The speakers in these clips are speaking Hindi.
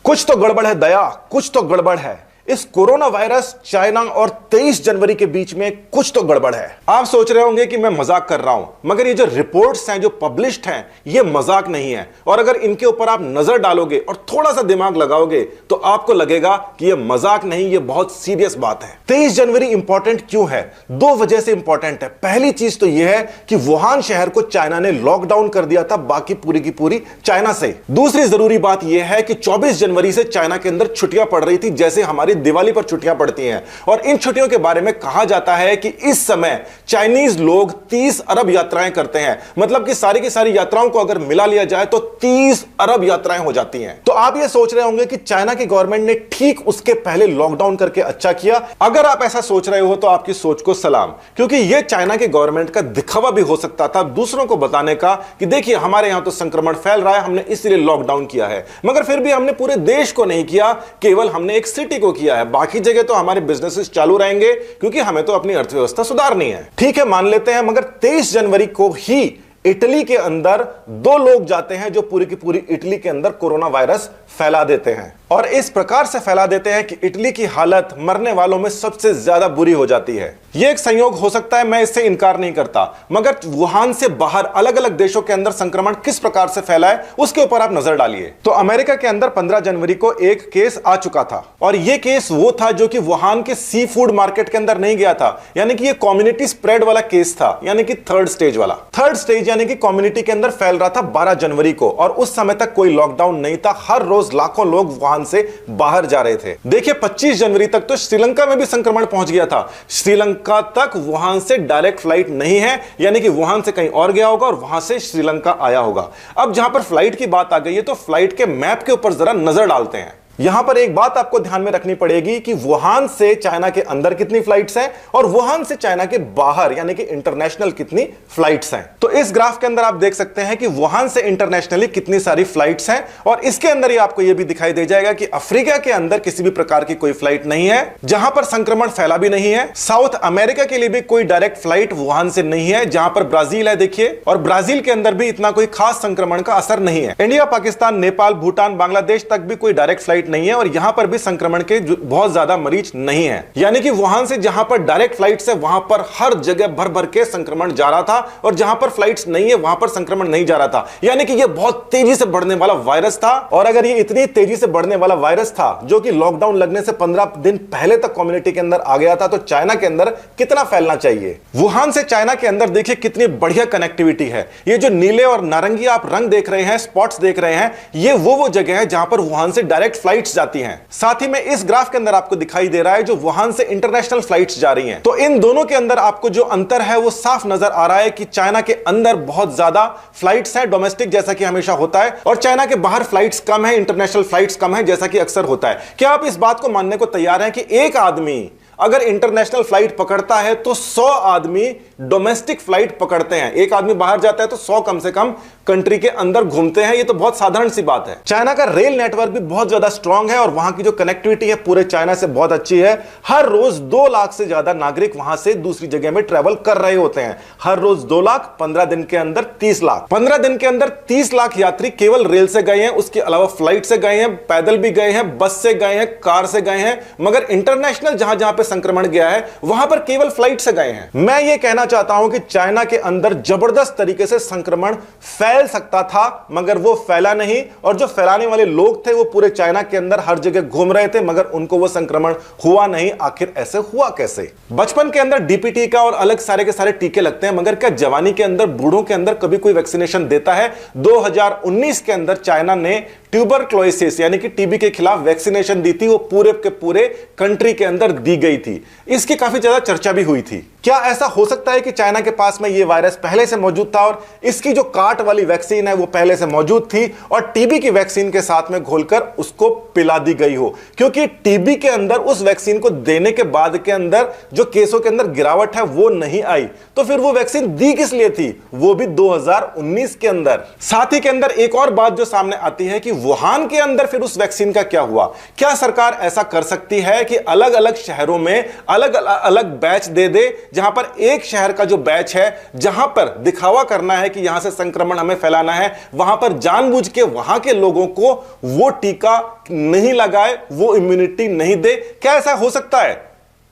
कुछ तो गड़बड़ है दया, कुछ तो गड़बड़ है। इस कोरोना वायरस, चाइना और 23 जनवरी के बीच में कुछ तो गड़बड़ है। आप सोच रहे होंगे कि मैं मजाक कर रहा हूं, मगर ये जो रिपोर्ट्स हैं, जो पब्लिश्ड हैं, ये मजाक नहीं है। और अगर इनके ऊपर आप नजर डालोगे और थोड़ा सा दिमाग लगाओगे तो आपको लगेगा कि ये मजाक नहीं, ये बहुत सीरियस बात है। 23 जनवरी इंपॉर्टेंट क्यों है? दो वजह से इंपॉर्टेंट है। पहली चीज तो यह है कि वुहान शहर को चाइना ने लॉकडाउन कर दिया था, बाकी पूरी की पूरी चाइना से। दूसरी जरूरी बात यह है कि 24 जनवरी से चाइना के अंदर छुट्टियां पड़ रही थी, जैसे हमारी दिवाली पर छुट्टियां पड़ती हैं। और इन छुट्टियों के बारे में कहा जाता है कि इस समय चाइनीज लोग 30 अरब यात्राएं करते हैं। मतलब कि सारी की सारी यात्राओं को अगर मिला लिया जाए तो 30 अरब यात्राएं हो जाती हैं। तो आप ये सोच रहे होंगे कि चाइना की गवर्नमेंट ने ठीक उसके पहले लॉकडाउन करके अच्छा किया। अगर आप ऐसा सोच रहे हो तो आपकी सोच को सलाम, क्योंकि यह चाइना की गवर्नमेंट का दिखावा भी हो सकता था, दूसरों को बताने का कि देखिए हमारे यहां तो संक्रमण फैल रहा है, हमने इसलिए लॉकडाउन किया है। मगर फिर भी हमने पूरे देश को नहीं किया, केवल हमने एक सिटी को किया है। बाकी जगह तो हमारे बिजनेसेस चालू रहेंगे, क्योंकि हमें तो अपनी अर्थव्यवस्था सुधारनी है। ठीक है, मान लेते हैं, मगर 23 जनवरी को ही इटली के अंदर 2 लोग जाते हैं जो पूरी की पूरी इटली के अंदर कोरोना वायरस फैला देते हैं। और इस प्रकार से फैला देते हैं कि इटली की हालत मरने वालों में सबसे ज्यादा बुरी हो जाती है। यह एक संयोग हो सकता है, मैं इससे इनकार नहीं करता, मगर वुहान से बाहर अलग अलग देशों के अंदर संक्रमण किस प्रकार से फैला है उसके ऊपर आप नजर डालिए। तो अमेरिका के अंदर 15 जनवरी को एक केस आ चुका था, और यह केस वो था जो कि वुहान के सी फूड मार्केट के अंदर नहीं गया था, यानी कि यह कम्युनिटी स्प्रेड वाला केस था, यानी कि थर्ड स्टेज वाला। थर्ड स्टेज यानी कि कम्युनिटी के अंदर फैल रहा था 12 जनवरी को, और उस समय तक कोई लॉकडाउन नहीं था। हर रोज लाखों लोग वुहान से बाहर जा रहे थे। देखिए 25 जनवरी तक तो श्रीलंका में भी संक्रमण पहुंच गया था। श्रीलंका तक वुहान से डायरेक्ट फ्लाइट नहीं है, यानी कि वुहान से कहीं और गया होगा और वहां से श्रीलंका आया होगा। अब जहां पर फ्लाइट की बात आ गई है तो फ्लाइट के मैप के ऊपर जरा नजर डालते हैं। यहां पर एक बात आपको ध्यान में रखनी पड़ेगी कि वुहान से चाइना के अंदर कितनी फ्लाइट्स हैं और वुहान से चाइना के बाहर यानी कि इंटरनेशनल कितनी फ्लाइट्स हैं। तो इस ग्राफ के अंदर आप देख सकते हैं कि वुहान से इंटरनेशनली कितनी सारी फ्लाइट्स हैं, और इसके अंदर ही आपको यह भी दिखाई दे जाएगा कि अफ्रीका के अंदर किसी भी प्रकार की कोई फ्लाइट नहीं है, जहां पर संक्रमण फैला भी नहीं है। साउथ अमेरिका के लिए भी कोई डायरेक्ट फ्लाइट वुहान से नहीं है, जहां पर ब्राजील है देखिए, और ब्राजील के अंदर भी इतना कोई खास संक्रमण का असर नहीं है। इंडिया, पाकिस्तान, नेपाल, भूटान, बांग्लादेश तक भी कोई डायरेक्ट फ्लाइट नहीं है, और यहां पर भी संक्रमण के बहुत ज्यादा मरीज नहीं है। यानी कि वुहान से जहां पर डायरेक्ट फ्लाइट्स है वहां पर हर जगह भर भर के संक्रमण जा रहा था, और जहां पर फ्लाइट्स नहीं है वहां पर संक्रमण नहीं जा रहा था। यानी कि यह बहुत तेजी से बढ़ने वाला वायरस था, और अगर यह इतनी तेजी से बढ़ने वाला वायरस था जो कि लॉकडाउन लगने से 15 दिन पहले तक कम्युनिटी के अंदर आ गया था, तो चाइना के अंदर कितना फैलना चाहिए। वुहान से चाइना के अंदर देखिए कितनी बढ़िया कनेक्टिविटी है। ये जो नीले और नारंगी आप रंग देख रहे हैं, स्पॉट्स देख रहे हैं, ये वो जगह है जहां पर वुहान से डायरेक्ट फ्लाइट्स जाती हैं। साथ ही में इस ग्राफ के अंदर आपको दिखाई दे रहा है जो वुहान से इंटरनेशनल फ्लाइट्स जा रही हैं। तो इन दोनों के अंदर आपको जो अंतर है वो साफ नजर आ रहा है कि चाइना के अंदर बहुत ज्यादा फ्लाइट्स हैं डोमेस्टिक, जैसा कि हमेशा होता है, और चाइना के बाहर फ्लाइट्स कम है, इंटरनेशनल फ्लाइट्स कम है, जैसा कि अक्सर होता है। क्या आप इस बात को मानने को तैयार हैं कि एक आदमी अगर इंटरनेशनल फ्लाइट पकड़ता है तो 100 आदमी डोमेस्टिक फ्लाइट पकड़ते हैं? एक आदमी बाहर जाता है तो 100 कम से कम कंट्री के अंदर घूमते हैं। ये तो बहुत साधारण सी बात है। चाइना का रेल नेटवर्क भी बहुत ज्यादा स्ट्रांग है, और वहां की जो कनेक्टिविटी है पूरे चाइना से बहुत अच्छी है। हर रोज 2 लाख से ज्यादा नागरिक वहां से दूसरी जगह में ट्रेवल कर रहे होते हैं। हर रोज 2 लाख, 15 दिन के अंदर 30 लाख। 15 दिन के अंदर 30 लाख यात्री केवल रेल से गए हैं, उसके अलावा फ्लाइट से गए हैं, पैदल भी गए हैं, बस से गए हैं, कार से गए हैं। मगर इंटरनेशनल जहां जहां पे संक्रमण गया है वहां पर केवल फ्लाइट से गए हैं। मैं ये कहना चाहता हूं कि चाइना के अंदर जबरदस्त तरीके से संक्रमण फैल सकता था, मगर वो फैला नहीं, और जो फैलाने वाले लोग थे वो पूरे चाइना के अंदर हर जगह घूम रहे थे, मगर उनको वो संक्रमण हुआ नहीं। आखिर ऐसे हुआ कैसे? बचपन के अंदर डीपीटी का और अलग सारे के सारे टीके लगते हैं, मगर क्या जवानी के अंदर, बूढ़ों के अंदर कभी कोई वैक्सीनेशन देता है? 2019 के अंदर चाइना ने ट्यूबरक्लोसिस यानी कि टीबी के खिलाफ वैक्सीनेशन दी थी। वो पूरे के पूरे कंट्री के अंदर दी गई थी। इसकी काफी ज्यादा चर्चा भी हुई थी। क्या ऐसा हो सकता है कि चाइना के पास में ये वायरस पहले से मौजूद था और इसकी जो काट वाली वैक्सीन है वो पहले से मौजूद थी और टीबी की वैक्सीन के साथ में घोलकर उसको पिला दी गई हो? क्योंकि टीबी के अंदर उस वैक्सीन को देने के बाद के अंदर जो केसों के अंदर गिरावट है वो नहीं आई, तो फिर वो वैक्सीन दी किस लिए थी? वो भी 2019 के अंदर। साथ ही के अंदर एक और बात जो सामने आती है कि वुहान के अंदर फिर उस वैक्सीन का क्या हुआ? क्या सरकार ऐसा कर सकती है कि अलग अलग शहरों में अलग अलग बैच दे दे, जहां पर एक शहर का जो बैच है, जहां पर दिखावा करना है कि यहां से संक्रमण हमें फैलाना है, वहां पर जानबूझ के वहां के लोगों को वो टीका नहीं लगाए, वो इम्यूनिटी नहीं दे? क्या ऐसा हो सकता है?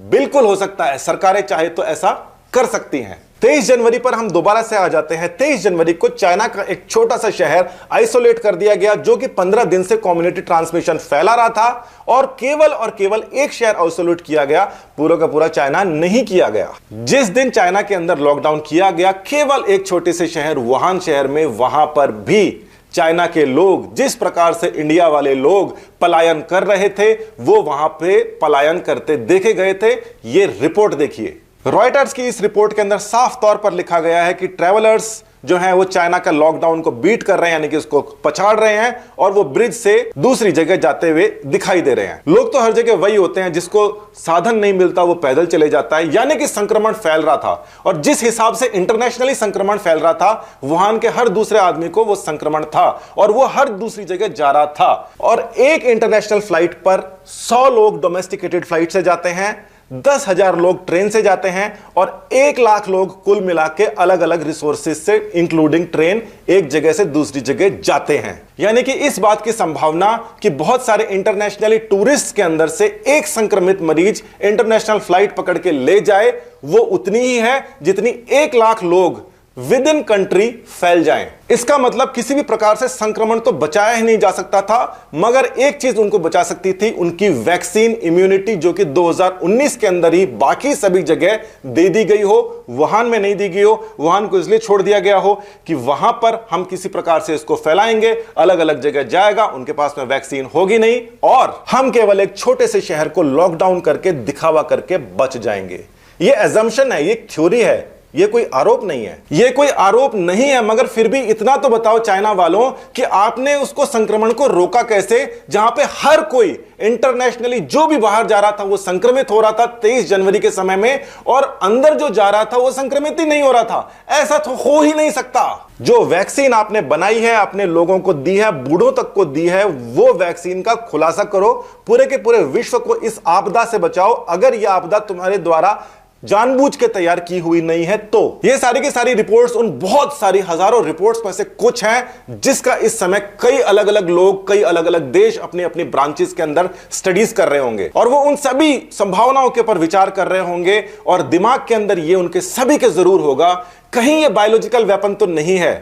बिल्कुल हो सकता है। सरकारें चाहे तो ऐसा कर सकती हैं। 23 जनवरी पर हम दोबारा से आ जाते हैं। 23 जनवरी को चाइना का एक छोटा सा शहर आइसोलेट कर दिया गया, जो कि 15 दिन से कम्युनिटी ट्रांसमिशन फैला रहा था, और केवल एक शहर आइसोलेट किया गया, पूरा का पूरा चाइना नहीं किया गया। जिस दिन चाइना के अंदर लॉकडाउन किया गया, केवल एक छोटे से शहर वुहान शहर में, वहां पर भी चाइना के लोग जिस प्रकार से इंडिया वाले लोग पलायन कर रहे थे, वो वहां पे पलायन करते देखे गए थे। ये रिपोर्ट देखिए, रॉयटर्स की इस रिपोर्ट के अंदर साफ तौर पर लिखा गया है कि ट्रैवलर्स जो हैं वो चाइना का लॉकडाउन को बीट कर रहे हैं, यानी कि उसको पछाड़ रहे हैं, और वो ब्रिज से दूसरी जगह जाते हुए दिखाई दे रहे हैं। लोग तो हर जगह वही होते हैं, जिसको साधन नहीं मिलता वो पैदल चले जाता है, यानी कि संक्रमण फैल रहा था। और जिस हिसाब से इंटरनेशनली संक्रमण फैल रहा था, वुहान के हर दूसरे आदमी को वो संक्रमण था, और वो हर दूसरी जगह जा रहा था। और एक इंटरनेशनल फ्लाइट पर 100 लोग डोमेस्टिकेटेड फ्लाइट से जाते हैं, 10,000 लोग ट्रेन से जाते हैं, और 1 लाख लोग कुल मिला के अलग अलग रिसोर्सेज से इंक्लूडिंग ट्रेन एक जगह से दूसरी जगह जाते हैं। यानी कि इस बात की संभावना कि बहुत सारे इंटरनेशनली टूरिस्ट के अंदर से एक संक्रमित मरीज इंटरनेशनल फ्लाइट पकड़ के ले जाए, वो उतनी ही है जितनी 1 लाख लोग विद इन कंट्री फैल जाएं। इसका मतलब किसी भी प्रकार से संक्रमण तो बचाया ही नहीं जा सकता था, मगर एक चीज उनको बचा सकती थी, उनकी वैक्सीन इम्यूनिटी, जो कि 2019 के अंदर ही बाकी सभी जगह दे दी गई हो, वुहान में नहीं दी गई हो। वुहान को इसलिए छोड़ दिया गया हो कि वहां पर हम किसी प्रकार से इसको फैलाएंगे, अलग अलग जगह जाएगा, उनके पास में वैक्सीन होगी नहीं, और हम केवल एक छोटे से शहर को लॉकडाउन करके दिखावा करके बच जाएंगे। ये एजम्पशन है, ये थ्योरी है, ये कोई आरोप नहीं है। ये कोई आरोप नहीं है, मगर फिर भी इतना तो बताओ चाइना वालों कि आपने उसको संक्रमण को रोका कैसे, जहां पे हर कोई इंटरनेशनली जो भी बाहर जा रहा था वो संक्रमित हो रहा था 23 जनवरी के समय में, और अंदर जो जा रहा था वो संक्रमित ही नहीं हो रहा था। ऐसा तो हो ही नहीं सकता। जो वैक्सीन आपने बनाई है, अपने लोगों को दी है, बूढ़ों तक को दी है, वो वैक्सीन का खुलासा करो, पूरे के पूरे विश्व को इस आपदा से बचाओ। अगर यह आपदा तुम्हारे द्वारा जानबूझ के तैयार की हुई नहीं है तो। ये सारी की सारी रिपोर्ट्स उन बहुत सारी हजारों रिपोर्ट्स में से कुछ हैं, जिसका इस समय कई अलग अलग लोग, कई अलग अलग देश अपनी अपनी ब्रांचेस के अंदर स्टडीज कर रहे होंगे, और वो उन सभी संभावनाओं के ऊपर विचार कर रहे होंगे, और दिमाग के अंदर ये उनके सभी के जरूर होगा, कहीं ये बायोलॉजिकल वेपन तो नहीं है,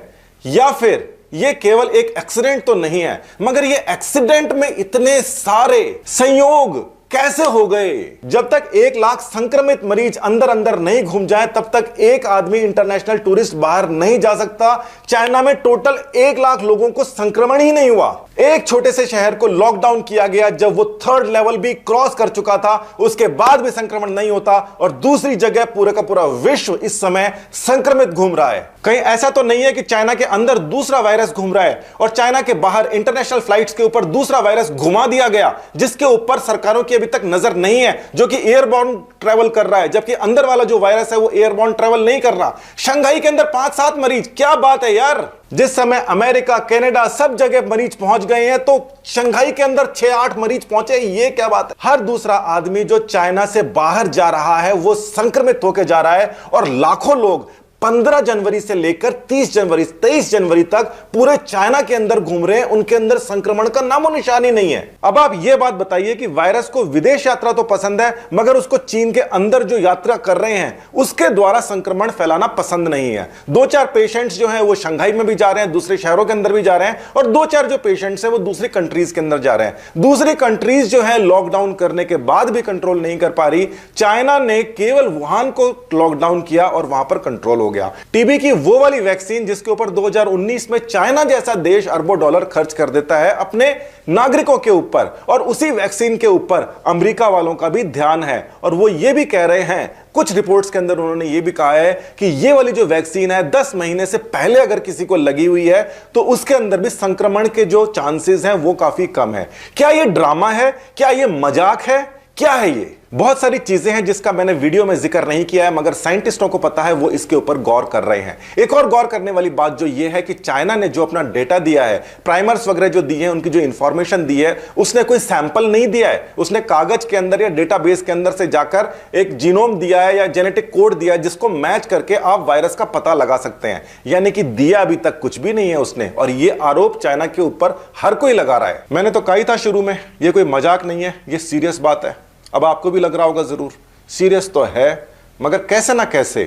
या फिर ये केवल एक एक्सीडेंट तो नहीं है। मगर ये एक्सीडेंट में इतने सारे संयोग कैसे हो गए? जब तक 1 लाख संक्रमित मरीज अंदर अंदर नहीं घूम जाए, तब तक एक आदमी इंटरनेशनल टूरिस्ट बाहर नहीं जा सकता। चाइना में टोटल 1 लाख लोगों को संक्रमण ही नहीं हुआ। एक छोटे से शहर को लॉकडाउन किया गया, जब वो 3rd लेवल भी क्रॉस कर चुका था, उसके बाद भी संक्रमण नहीं होता, और दूसरी जगह पूरा का पूरा विश्व इस समय संक्रमित घूम रहा है। कहीं ऐसा तो नहीं है कि चाइना के अंदर दूसरा वायरस घूम रहा है और चाइना के बाहर इंटरनेशनल फ्लाइट्स के ऊपर दूसरा वायरस घुमा दिया गया, जिसके ऊपर सरकारों की अभी तक नजर नहीं है, जो कि एयरबॉर्न ट्रैवल कर रहा है, जबकि अंदर वाला जो वायरस है वो एयरबॉर्न ट्रैवल नहीं कर रहा। शंघाई के अंदर 5-7 मरीज, क्या बात है यार। जिस समय अमेरिका, कनाडा, सब जगह मरीज पहुंच गए हैं, तो शंघाई के अंदर 6-8 मरीज पहुंचे, ये क्या बात है। हर दूसरा आदमी जो चाइना से बाहर जा रहा है वो संक्रमित होकर जा रहा है, और लाखों लोग 15 जनवरी से लेकर 30 जनवरी 23 जनवरी तक पूरे चाइना के अंदर घूम रहे हैं, उनके अंदर संक्रमण का नामो निशान ही नहीं है। अब आप यह बात बताइए कि वायरस को विदेश यात्रा तो पसंद है, मगर उसको चीन के अंदर जो यात्रा कर रहे हैं उसके द्वारा संक्रमण फैलाना पसंद नहीं है। 2-4 पेशेंट्स जो है वो शंघाई में भी जा रहे हैं, दूसरे शहरों के अंदर भी जा रहे हैं, और 2-4 जो पेशेंट्स हैं वो दूसरी कंट्रीज के अंदर जा रहे हैं। दूसरी कंट्रीज जो है लॉकडाउन करने के बाद भी कंट्रोल नहीं कर पा रही। चाइना ने केवल वुहान को लॉकडाउन किया और वहां पर कंट्रोल हो गया। टीबी की वो वाली वैक्सीन जिसके ऊपर 2019 में चाइना जैसा देश अरबों डॉलर खर्च कर देता है अपने नागरिकों के ऊपर, और उसी वैक्सीन के ऊपर अमेरिका वालों का भी ध्यान है। और वो ये भी कह रहे हैं, कुछ रिपोर्ट्स के अंदर उन्होंने ये भी कहा है कि ये वाली जो वैक्सीन है 10 महीने से पहले अगर किसी को लगी हुई है तो उसके अंदर भी संक्रमण के जो चांसेस हैं वो काफी कम है। क्या ये ड्रामा है? क्या ये मजाक है? क्या है ये? बहुत सारी चीजें हैं जिसका मैंने वीडियो में जिक्र नहीं किया है, मगर साइंटिस्टों को पता है, वो इसके ऊपर गौर कर रहे हैं। एक और गौर करने वाली बात जो ये है कि चाइना ने जो अपना डेटा दिया है, प्राइमर्स वगैरह जो दिए हैं, उनकी जो इंफॉर्मेशन दी है, उसने कोई सैंपल नहीं दिया है, उसने कागज के अंदर या डेटाबेस के अंदर से जाकर एक जीनोम दिया है या जेनेटिक कोड दिया है, जिसको मैच करके आप वायरस का पता लगा सकते हैं। यानी कि दिया अभी तक कुछ भी नहीं है उसने, और ये आरोप चाइना के ऊपर हर कोई लगा रहा है। मैंने तो कहा ही था शुरू में, ये कोई मजाक नहीं है, ये सीरियस बात है। अब आपको भी लग रहा होगा जरूर, सीरियस तो है, मगर कैसे ना कैसे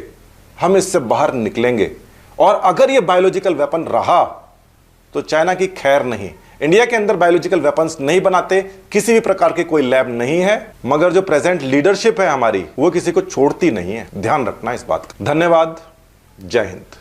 हम इससे बाहर निकलेंगे। और अगर ये बायोलॉजिकल वेपन रहा तो चाइना की खैर नहीं। इंडिया के अंदर बायोलॉजिकल वेपन्स नहीं बनाते, किसी भी प्रकार के कोई लैब नहीं है, मगर जो प्रेजेंट लीडरशिप है हमारी, वो किसी को छोड़ती नहीं है। ध्यान रखना इस बात का। धन्यवाद। जय हिंद।